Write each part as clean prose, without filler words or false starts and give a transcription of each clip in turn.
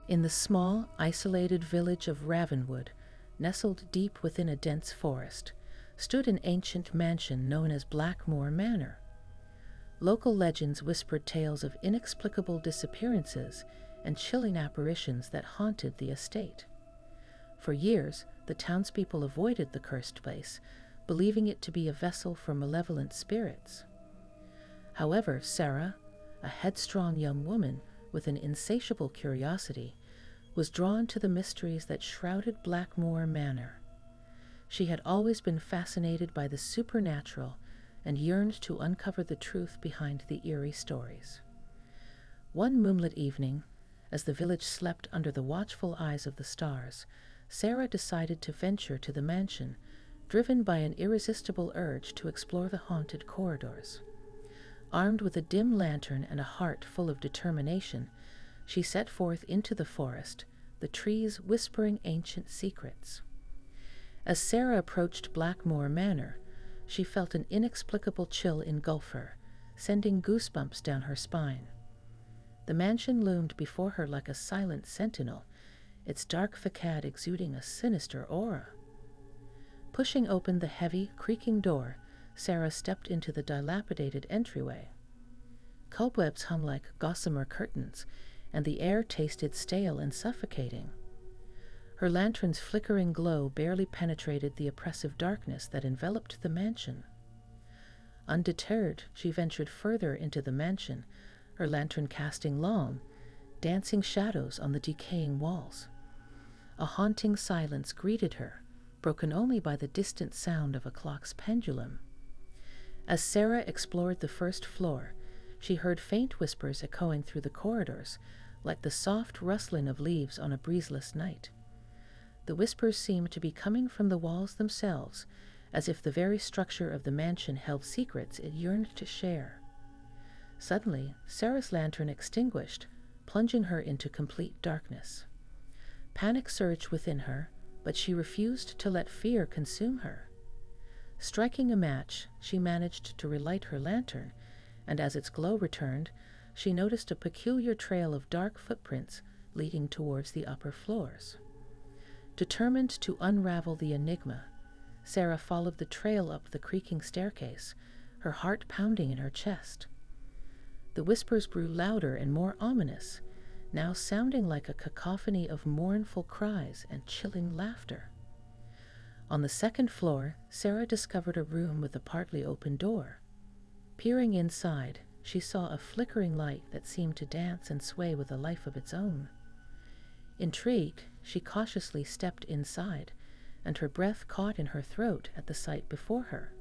In the small, isolated village of Ravenwood, nestled deep within a dense forest, stood an ancient mansion known as Blackmoor Manor. Local legends whispered tales of inexplicable disappearances and chilling apparitions that haunted the estate. For years, the townspeople avoided the cursed place, believing it to be a vessel for malevolent spirits. However, Sarah, a headstrong young woman with an insatiable curiosity, was drawn to the mysteries that shrouded Blackmoor Manor. She had always been fascinated by the supernatural and yearned to uncover the truth behind the eerie stories. One moonlit evening, as the village slept under the watchful eyes of the stars, Sarah decided to venture to the mansion, driven by an irresistible urge to explore the haunted corridors. Armed with a dim lantern and a heart full of determination, she set forth into the forest, the trees whispering ancient secrets. As Sarah approached Blackmoor Manor, she felt an inexplicable chill engulf her, sending goosebumps down her spine. The mansion loomed before her like a silent sentinel, its dark facade exuding a sinister aura. Pushing open the heavy, creaking door, Sarah stepped into the dilapidated entryway. Cobwebs hung like gossamer curtains, and the air tasted stale and suffocating. Her lantern's flickering glow barely penetrated the oppressive darkness that enveloped the mansion. Undeterred, she ventured further into the mansion, her lantern casting long, dancing shadows on the decaying walls. A haunting silence greeted her, broken only by the distant sound of a clock's pendulum. As Sarah explored the first floor, she heard faint whispers echoing through the corridors, like the soft rustling of leaves on a breezeless night. The whispers seemed to be coming from the walls themselves, as if the very structure of the mansion held secrets it yearned to share. Suddenly, Sarah's lantern extinguished, plunging her into complete darkness. Panic surged within her, but she refused to let fear consume her. Striking a match, she managed to relight her lantern, and as its glow returned, she noticed a peculiar trail of dark footprints leading towards the upper floors. Determined to unravel the enigma, Sarah followed the trail up the creaking staircase, her heart pounding in her chest. The whispers grew louder and more ominous, now sounding like a cacophony of mournful cries and chilling laughter. On the second floor, Sarah discovered a room with a partly open door. Peering inside, she saw a flickering light that seemed to dance and sway with a life of its own. Intrigued, she cautiously stepped inside, and her breath caught in her throat at the sight before her.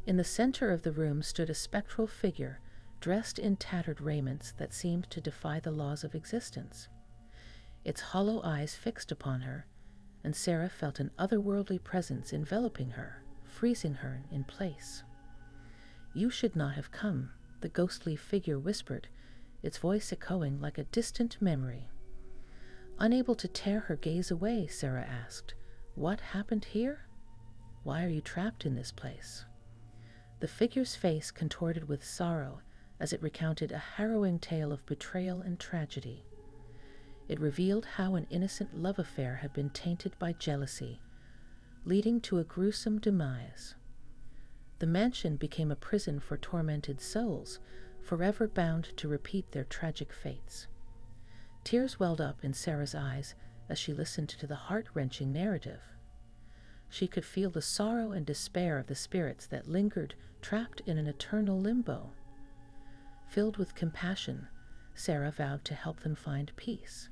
In the center of the room stood a spectral figure, dressed in tattered raiments that seemed to defy the laws of existence. Its hollow eyes fixed upon her, and Sarah felt an otherworldly presence enveloping her, freezing her in place. "You should not have come," the ghostly figure whispered, its voice echoing like a distant memory. Unable to tear her gaze away, Sarah asked, "What happened here? Why are you trapped in this place?" The figure's face contorted with sorrow as it recounted a harrowing tale of betrayal and tragedy. It revealed how an innocent love affair had been tainted by jealousy, leading to a gruesome demise. The mansion became a prison for tormented souls, forever bound to repeat their tragic fates. Tears welled up in Sarah's eyes as she listened to the heart-wrenching narrative. She could feel the sorrow and despair of the spirits that lingered, trapped in an eternal limbo. Filled with compassion, Sarah vowed to help them find peace.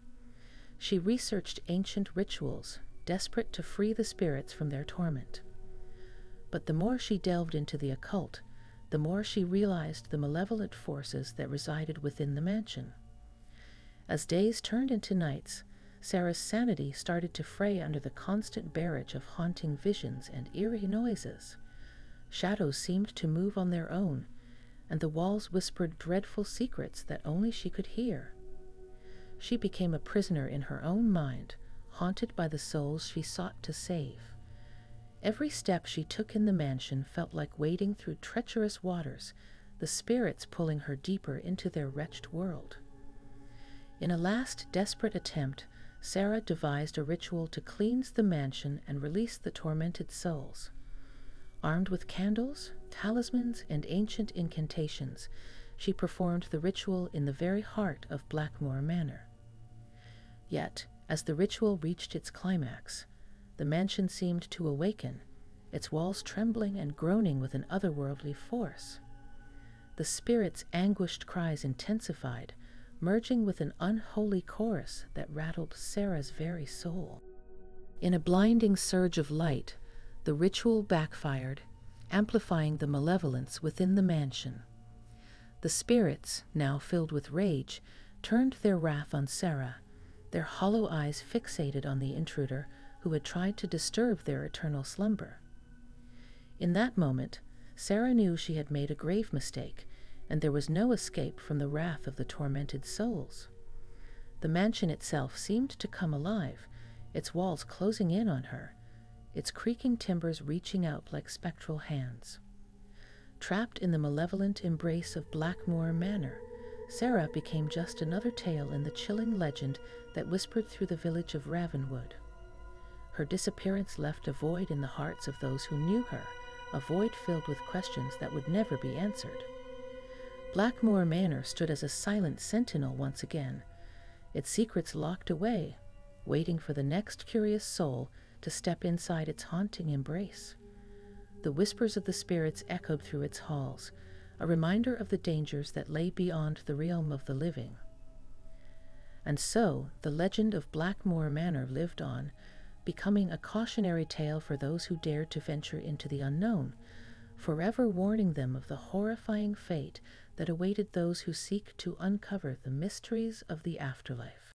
She researched ancient rituals, desperate to free the spirits from their torment. But the more she delved into the occult, the more she realized the malevolent forces that resided within the mansion. As days turned into nights, Sarah's sanity started to fray under the constant barrage of haunting visions and eerie noises. Shadows seemed to move on their own, and the walls whispered dreadful secrets that only she could hear. She became a prisoner in her own mind, haunted by the souls she sought to save. Every step she took in the mansion felt like wading through treacherous waters, the spirits pulling her deeper into their wretched world. In a last desperate attempt, Sarah devised a ritual to cleanse the mansion and release the tormented souls. Armed with candles, talismans, and ancient incantations, she performed the ritual in the very heart of Blackmoor Manor. Yet, as the ritual reached its climax, the mansion seemed to awaken, its walls trembling and groaning with an otherworldly force. The spirit's anguished cries intensified, merging with an unholy chorus that rattled Sarah's very soul. In a blinding surge of light, the ritual backfired, amplifying the malevolence within the mansion. The spirits, now filled with rage, turned their wrath on Sarah, their hollow eyes fixated on the intruder who had tried to disturb their eternal slumber. In that moment, Sarah knew she had made a grave mistake, and there was no escape from the wrath of the tormented souls. The mansion itself seemed to come alive, its walls closing in on her, its creaking timbers reaching out like spectral hands. Trapped in the malevolent embrace of Blackmoor Manor, Sarah became just another tale in the chilling legend that whispered through the village of Ravenwood. Her disappearance left a void in the hearts of those who knew her, a void filled with questions that would never be answered. Blackmoor Manor stood as a silent sentinel once again, its secrets locked away, waiting for the next curious soul to step inside its haunting embrace. The whispers of the spirits echoed through its halls, a reminder of the dangers that lay beyond the realm of the living. And so the legend of Blackmoor Manor lived on, becoming a cautionary tale for those who dared to venture into the unknown, forever warning them of the horrifying fate that awaited those who seek to uncover the mysteries of the afterlife.